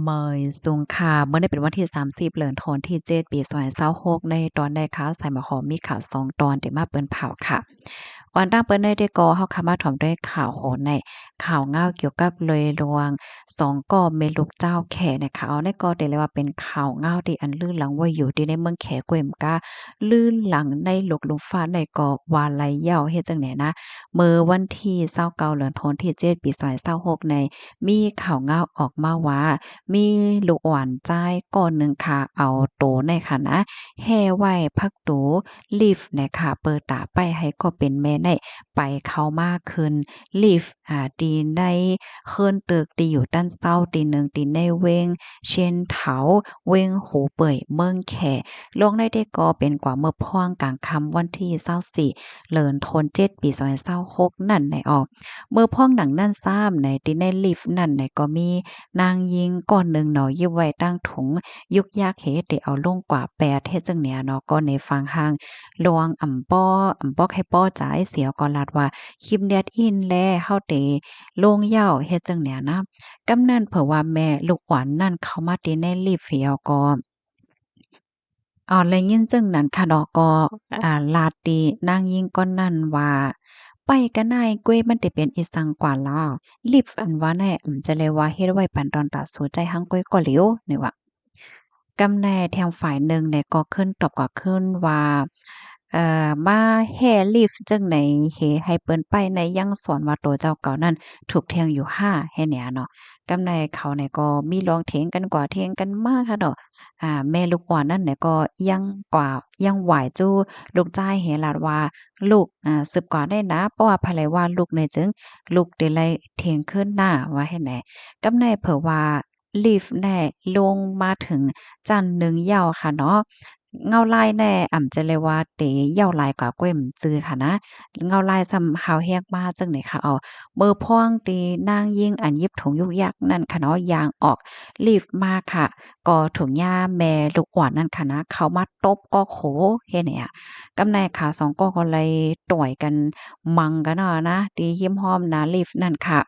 เมยสุงค่ะเมื่อได้เป็นวันที่30เดือนธันวาคมที่7ปี2026ในตอนได้ข่าวใส่หมอหอมมีข่าว2ตอนที่มาเปิ้นเผาค่ะวันตั้งเปิ้นได้ก็เฮาคามาถ่อมด้วยข่าวโหนในข่าวเงาเกี่ยวกับเลยลวง2ก่อเมลูกเจ้าแขนะคะเอาในก็ได้เลยว่าเป็นข่าวเงาที่อันลื่นหลังไว้อยู่ที่ในเมืองแขกวยมกาลื่นหลังในหลกหลุมฟ้าในก็วาไลเหย้าเฮ็ดจังไหนนะเมื่อวันที่29เดือนธันวาคมที่7ปี2026ในมีข่าวเงาออกมาว่า มีลูกอ่อนจ้ายก้อนหนึ่งค่ะเอาโตในค่ะนะแห่ไว้พักโตลีฟเนี่ยค่ะเปิดตาไปให้ก็เป็นแม่ได้ไปเข้ามาขึ้นลีฟตีในเคินตึกตีอยู่ด้านเศร้าตีหนึ่งตีในเวงเชียนเถาเวงหูเป่ยเมืองแขลงได้ก็เป็นกว่าเมื่อพ่วงกลางค่ำวันที่24เดือนธันวาคม7ปี2026นั่นในออกเมื่อพ่องหนังนั่นซ้ำในตีในลีฟนั่นในก็มี นางยิงก้อนหนึ่งเนาะยิบไว้ตั้งถุงยุกยากเฮ็ดได้เอาลงกว่า8เฮ็ดจังเนี่ยเนาะก็ในฟังห่างลวงอ่ำป้อให้ป้อจ่ายเสียก็ลาดว่าคิมแดดอินแลเฮาเตลงเหย้าเฮ็ดจังเนี่ยนะกำนันเผอว่าแม่ลูกหวานนั่นเข้ามาติในลิฟต์เฟียวก็ได้ยินจังนั้นค่ะเนาะก็ลาตินางยิงก้อนนั้นว่า ไปกันนายกวยมันได้เป็นอีสังกว่าลาวลิฟต์อันว่าแน่จะเลยว่าเฮ็ดไว้ปันตอนตาสู่ใจหังก้อยก็เหลียวนี่ว่ากำแน่แทงฝ่ายหนึ่งเนี่ยก็ขึ้นตอบก็ขึ้นว่ามาแห่ลิฟต์จังไหนเหให้เปิ้นไปในยังสอนว่าตัวเจ้าเก่านั้นถูกแทงอยู่5แฮ่เนี่ยเนาะกำในเขาเนี่ยก็มีลองเถียงกันกว่าเถียงกันมากค่ะเนาะแม่ลูกอ่อนนั่นเนี่ยก็ยังกว่ายังไหวจู้ลูกจ้ายเฮลาดว่าลูกสืบกว่าได้นะเพราะว่าภายว่าลูกเนี่ยจึงลูกได้ไล่เถียงขึ้นหน้าว่าให้แหนกำในเผอว่าลิฟต์แน่ลงมาถึงจันทร์หนึ่งเหย้าค่ะเนาะ เงาลายแน่จะเลยว่าเต๋เหย้าลายกว่าก้วยมจือค่ะนะเงาลายซำฮาวแฮกมาจังไหนค่ะเบอร์พ่วงตีนางยิ่งอันยิบถุงยุกยักนั่นค่ะเนาะยางออกรีบมาค่ะก็ถุงยาแม่ลูกอ่อนนั่นค่ะนะเขามาตบก็โขเฮ็ดเนี่ยกำในขาสองก็เลยต่อยกันมังกันเนาะนะตีหิมห้อมนะลีฟนั่นค่ะ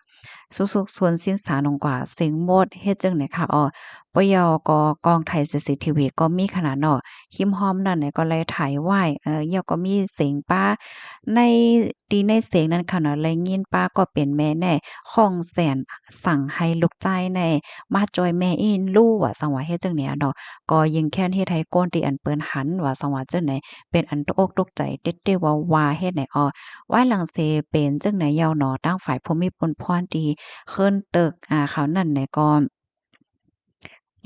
สุกๆส่วนสิ้นสาลงกว่าเสียงโมดเฮ็ดจังไหนค่ะปยก็กองไทย CCTV ก็มีขนาดเนาะ คิมฮอมนั่นเนี่ยก็เลยถ่ายไว้เหี่ยวก็มีเสียงป้าในตีในเสียงนั้นค่ะเนาะเลยยินป้าก็เป็นแม่แน่ข้องแสนสั่งให้ลูกใจแน่มาจอยแม่อินลู่ว่าสังว่าเฮ็ดจังเนี้ยเนาะก็ยิงแค้นเฮ็ดให้ก้นที่อันเปิ้นหันว่าสังว่าจังไหนเป็นอันตกอกตกใจเต็ดๆว่าเฮ็ดไหนว่าหลังเสเป็นจังไหนยาวเนาะตั้งฝ่ายภูมิพลพรดีเคิ้นตึกเขานั่นเนี่ยก็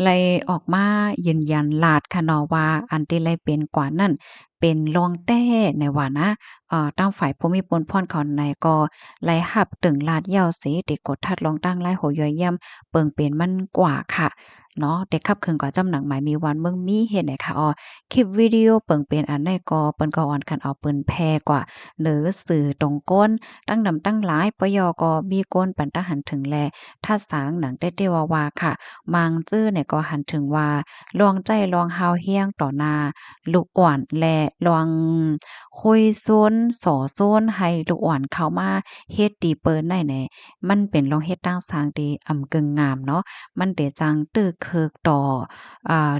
เลยออกมายืนยันลาดค่ะเนาะว่าอันที่เลยเป็นกว่านั้นเป็นรองแต้ในว่านะตั้งฝ่ายภูมิพลพรเขาในก็ไล่หับตึงลาดเหย้าเสติกดทัดลองตั้งไล่โหย่อยย่ำเปิงเป็นมันกว่าค่ะเนาะเด็กขับเครื่องกว่าจำหนังหมายมีวันเมืองมีเฮ็ดไหนค่ะคลิปวิดีโอเปิงเป็นอันใดก็เปิ้นก็อ่อนกันเอาปืนแพกว่าหรือสื่อตรงก้นตั้งนำตั้งหลายปยก็มีก้นปันตะหันถึงแลถ้าสางหนังเต้ๆว่าๆค่ะ มังจื้อเนี่ยก็หันถึงว่าลองใจลองฮาวเฮียงต่อหน้าลูกอ่อนและลองคุยซนส่อซนให้ลูกอ่อนเข้ามาเฮ็ดตีเปิ้นได้แหน่มันเป็นลองเฮ็ดตั้งสร้างดีกึ่งงามเนาะมันเตจังตื้อเคิกต่อ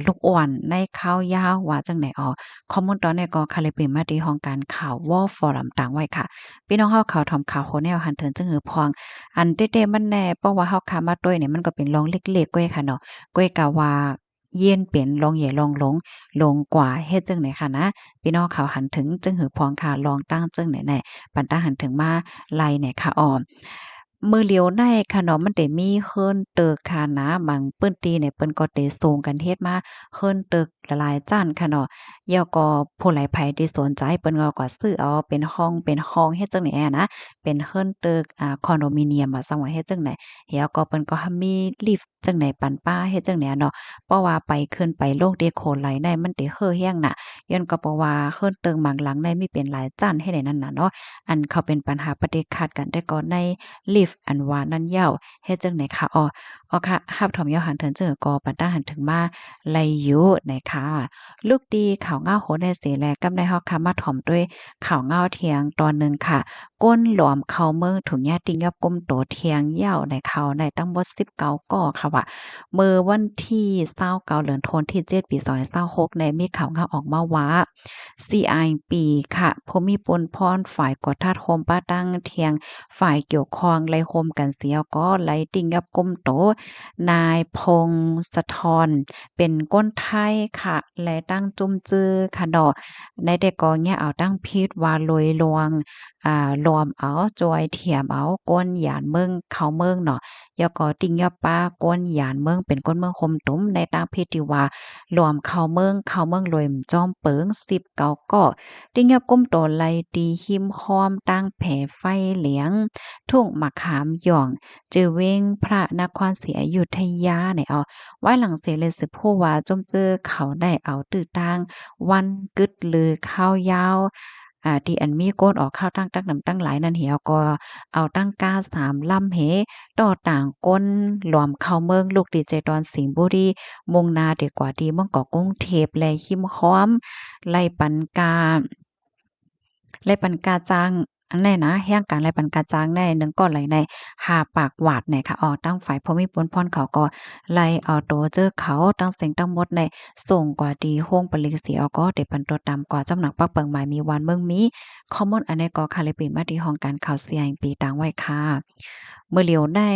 ลูกอ่อนในข้าวยาวว่าจังไหนข้อมูลตอนนี้ก็คาลิเปมาที่ห้องการข่าว Wall Forum ต่างไว้ค่ะพี่น้องเฮาเขาทำข่าวโหแนวหันเถิงจึงหือพอง อันเต้ๆมันแน่เพราะว่าเฮาค้ามาด้วยเนี่ยมันก็เป็นรองเล็กๆก้อยค่ะเนาะก้อยกะว่าเยียนเปลี่ยนรองใหญ่รองหลงลงกว่าเฮ็ดจังไหนค่ะนะพี่น้องเขาหันถึงจึงหือพวงค่ะลองตั้งจึงไหนแน่ปันตาหันถึงมาไล่เนี่ยค่ะมือเหลียวในค่ะเนาะมันได้มีเฮิรนตึกค่ะนะบางเปิ้นตีเนี่ยเปิ้นก็ได้ส่งกันเฮ็ดมาเฮิรนตึกหลายๆจั้นค่ะเนาะแล้วก็ผู้หลายไผที่สนใจเปิ้นก็ซื้อเอาเป็นห้องเฮ็ดจังได๋อะนะเป็นเฮิรนตึกคอนโดมิเนียมว่าซั้นว่าเฮ็ดจังได๋แล้วก็เปิ้นก็มีลิฟต์จังได๋ปันป้าเฮ็ดจังได๋เนาะเพราะว่าไปขึ้นไปโลกเดโคไหลได้มันได้เฮ้อแรงน่ะย้อนก็เพราะว่าเฮิรนตึกบางหลังได้มีเป็นหลายจั้นเฮ็ดให้นั่นน่ะเนาะอันเขาเป็นปัญหาปฏิฆาตกันแต่ก่อนใน ลิฟต์อันว่านั่นเหย้าเฮ็ดจังได๋คะค่ะรับถอมยอหันเถินเจอก็ปันตาหันถึงมาไลอยู่นะคะลูกดีข่าวเงาโหได้เสแลกำได้เฮาค่ะมาถ่อมด้วยข่าวเงาเที่ยงตอนหนึ่งค่ะ ก้นหลวมเขาเมืองถุงยาติงยับก้มโตเทียงเหย้าในเขาในตั้งหมด19ก่อค่ะว่าเมื่อวันที่29เดือนธันวาคมที่7ปี2026ในมีข่าวออกมาว่า CIP ค่ะภูมิพลพรฝ่ายกดทัดโฮมป้าตั้งเทียงฝ่ายเกี่ยวข้องไล่โฮมกันเสียก็ไล่ติงกับก้มโตนายพงศธรเป็นก้นไทยค่ะและตั้งจุ้มจื้อค่ะดอกในแต่ก็เนี่ยเอาตั้งพิษว่าลอยลวงรวมเอาจอยเทียมเอาก้นหยานเมืองเขาเมืองเนาะยก็ติงยาป้าก้นหยานเมืองเป็นก้นเมืองคมตุ้มในตั้งพิษที่ว่ารวมเขาเมืองรวยจอมเปิง19ก็ติงยับก้มโตไลตีหิมค้อมตั้งแผ่ไฟเหลียงทุ่งมะขามหย่องจือเว้งพระนครศรีอยุธยาเนี่ยเอาไว้หลังเสเลยสืบผู้ว่าจมเจอเขาได้เอาตื้อตางวันกึดลือข้าวยาวที่อันมีโกนออกข้าวตั้งนำตั้งหลายนั่นเหี่ยวก็เอาตั้งกา3ลำเหต่อต่างก้นหลวมเข้าเมืองลูกดีเจดอนสิงห์บุรีมุ่งหน้าดีกว่าดีเมืองเกาะกรุงเทพและหิมค้อมไล่ปันกา ไรปันกาจังอันไหนนะแห่งการไรปันกาจังได้หนึ่งก็ไหลในหาปากหวาดเนี่ยค่ะตั้งฝ่ายพอมีปนพรเขาก็ไล่ตัวเจอเขาตั้งเสียงตั้งหมดในส่งกว่าดีห้องปริเสียก็เด็ปันตัวตามกว่าจำหนักปักเปิงหมายมีวันเมืองมีคอมมอนอันนี้ก็คาลิปีมาที่ห้องการข่าวเสียงปีต่างไว้ค่ะเมื่อเหลียวได้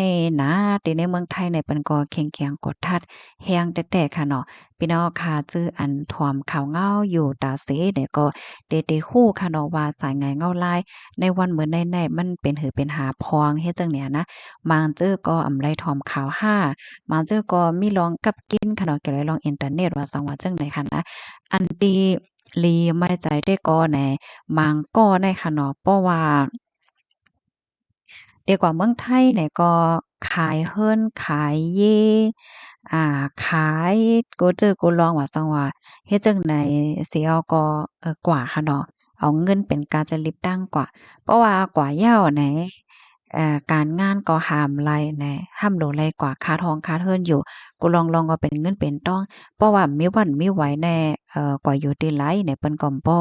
นะตีในเมืองไทยในเป็นก็เคียงกดทัดแฮงแต่ค่ะเนาะพี่น้องค่ะจื้ออันถ่วมข่าวเงาอยู่ตาเสเนี่ยก็เตคู่ค่ะเนาะว่าสายไงเงาลายในวันเหมือนในมันเป็นหือเป็นหาพองเฮ็ดจังเนี่ยนะมางเจอก็อำไลถ่อมข่าว5มางเจอก็มีลองกับกินค่ะเนาะเกี่ยวกับลองอินเทอร์เน็ตว่าสังว่าจังได๋ค่ะนะอันดีลีไม่ใจได้ก็แหนมางก็ได้ค่ะเนาะเพราะว่า ดีกว่าเมืองไทยเนี่ยก็ขายเฮิรนขายเย่อ่าขายโกเจอโกลองว่าซังว่าเฮ็ดจั่งใดสิเอาก็กว่าค่ะเนาะเอาเงินเป็นการจะลิบดังกว่าเพราะว่ากว่าเหย้าไหนการงานก็ห้ามไลแหน่ห้ามโลไลกว่าค่าทองค่าเทินอยู่กูลองก็เป็นเงินเป็นต้องเพราะว่ามีวันมีไหวแน่กว่าอยู่ที่ไลเนี่ยเปิ้นก็บ่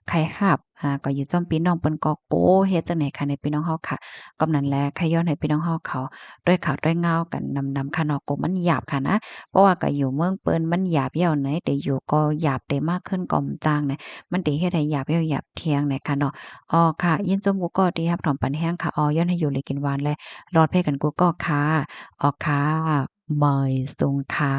ใครรับก็อยู่จ้อมพี่น้องเปิ้นก็โอ้เฮ็ดจังได๋ค่ะในพี่น้องเฮาค่ะ กำนั้นแหละขย้อนให้พี่น้องเฮาเขาด้วยข่าวด้วยเงากันนำค่ะเนาะก็มันหยาบค่ะนะเพราะว่าก็อยู่เมืองเปิ้นมันหยาบเหย้าไหนแต่อยู่ก็หยาบได้มากขึ้นก่อมจางเนี่ยมันติเฮ็ดให้หยาบเหย้าหยาบเทียงเนี่ยค่ะเนาะค่ะยินจมกูก็ที่รับถอมปันแห้งค่ะย้อนให้อยู่เลยกินหวานและรอดเพ่กันกูก็ค่ะค่ะเหมยสุงค่ะ